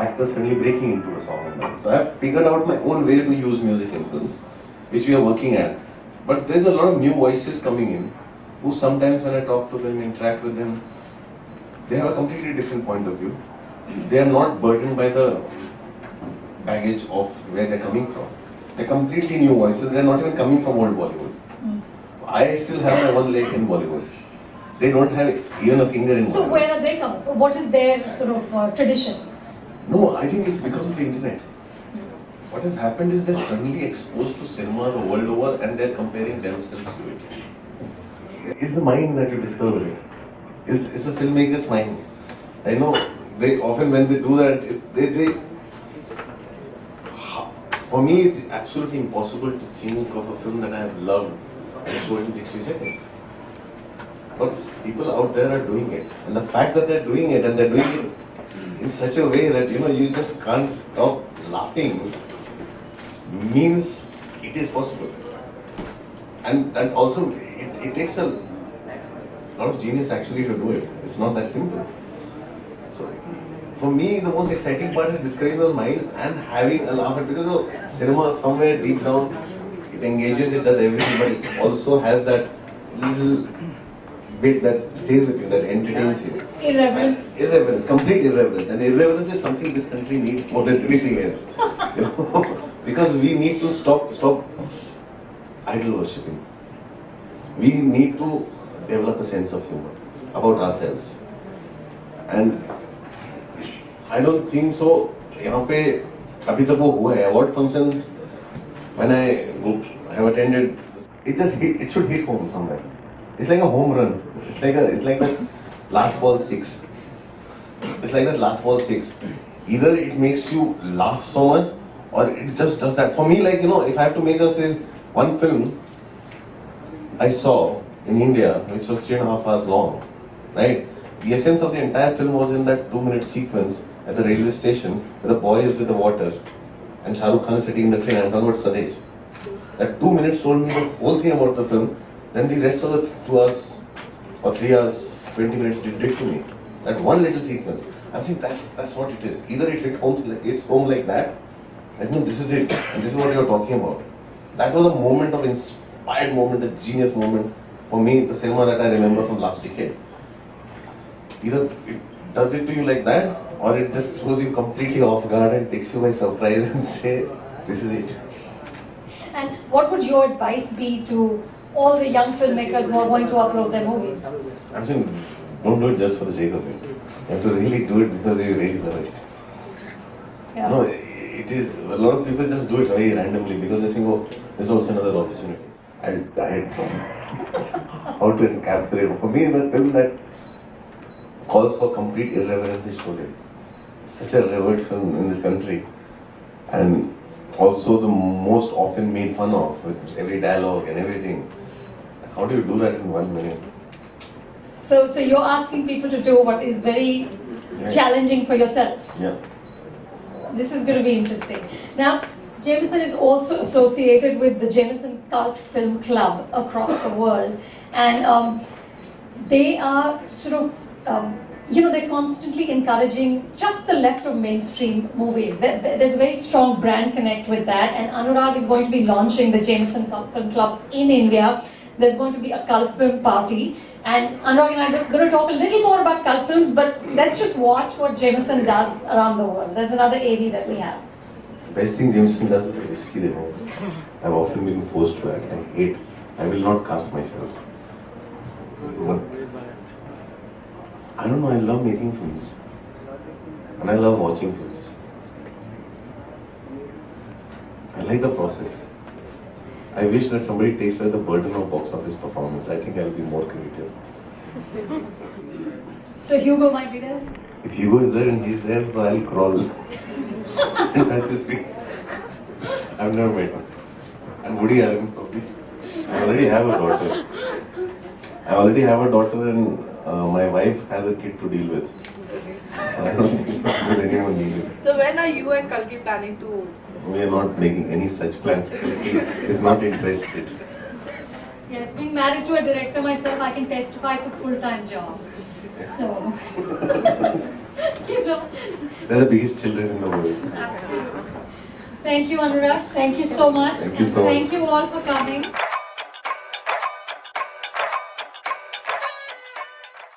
actors suddenly breaking into a song and dance. So I've figured out my own way to use music in films, which we are working at. But there's a lot of new voices coming in, who sometimes when I talk to them, interact with them, they have a completely different point of view. They are not burdened by the baggage of where they're coming from. They're completely new voices, they're not even coming from old Bollywood. I still have my one leg in Bollywood. They don't have even a finger in Bollywood. So where are they coming from? What is their sort of tradition? No, I think it's because of the internet. What has happened is they're suddenly exposed to cinema the world over and they're comparing themselves to it. It's the mind that you discover it. It's the filmmaker's mind. I know they often when they do that, for me it's absolutely impossible to think of a film that I have loved and show it in 60 seconds. But people out there are doing it. And the fact that they're doing it and they're doing it in such a way that you just can't stop laughing means it is possible. And that also it takes a lot of genius actually to do it. It's not that simple. So for me the most exciting part is discovering those minds and having a laugh, because of cinema somewhere deep down it engages, it does everything, but it also has that little bit that stays with you, that entertains you. Irreverence. Irreverence, complete irreverence. And irreverence is something this country needs more than anything else. Because we need to stop idol worshipping. We need to develop a sense of humor about ourselves. And I don't think so. यहाँ पे अभी तक वो हुआ है award functions when I have attended, it should hit home somewhere. It's like a home run. It's like that last ball six. It's like that last ball six. Either it makes you laugh so much, or it just does that. For me, like if I have to make one film I saw in India, which was 3.5 hours long, right? The essence of the entire film was in that 2-minute sequence at the railway station where the boy is with the water and Shah Rukh Khan is sitting in the train. I'm talking about Swadesh. That 2 minutes told me the whole thing about the film. Then the rest of the 2 hours or 3 hours, 20 minutes did to me. That one little sequence. I think that's what it is. Either it hits home like that, and no, this is it, and this is what you're talking about. That was a moment of inspired moment, a genius moment for me, the cinema that I remember from last decade. Either it does it to you like that, or it just throws you completely off guard and takes you by surprise and say, this is it. And what would your advice be to all the young filmmakers who are going to upload their movies? I'm saying, don't do it just for the sake of it. You have to really do it because you really love it. Yeah. No, it is, a lot of people just do it very randomly because they think, oh, there's also another opportunity. I'll try it. How to encapsulate. For me, the film that calls for complete irreverence is Sholay. It's such a revered film in this country. And also the most often made fun of with every dialogue and everything. How do you do that in 1 minute? So you're asking people to do what is very challenging for yourself. Yeah. This is going to be interesting. Now, Jameson is also associated with the Jameson Cult Film Club across the world, and they are sort of, they're constantly encouraging just the left of mainstream movies. There's a very strong brand connect with that, and Anurag is going to be launching the Jameson Cult Film Club in India. There's going to be a cult film party, and Anurag and I are going to talk a little more about cult films, but let's just watch what Jameson does around the world. There's another AV that we have. The best thing Jameson does is whiskey they know. I've often been forced to act. I will not cast myself. But I don't know, I love making films. And I love watching films. I like the process. I wish that somebody takes away the burden of box office performance. I think I'll be more creative. So Hugo might be there? If Hugo is there and he's there, so I'll crawl. And touches me. I've never met him. And Woody Allen probably. I already have a daughter. And my wife has a kid to deal with. I don't think there's anyone needed. So when are you and Kalki planning to? We are not making any such plans. Kalki is not interested. Yes, being married to a director myself, I can testify it's a full-time job. So. You know. They're the biggest children in the world. Thank you, Anurag. Thank you so much. Thank you so much. Thank you all for coming.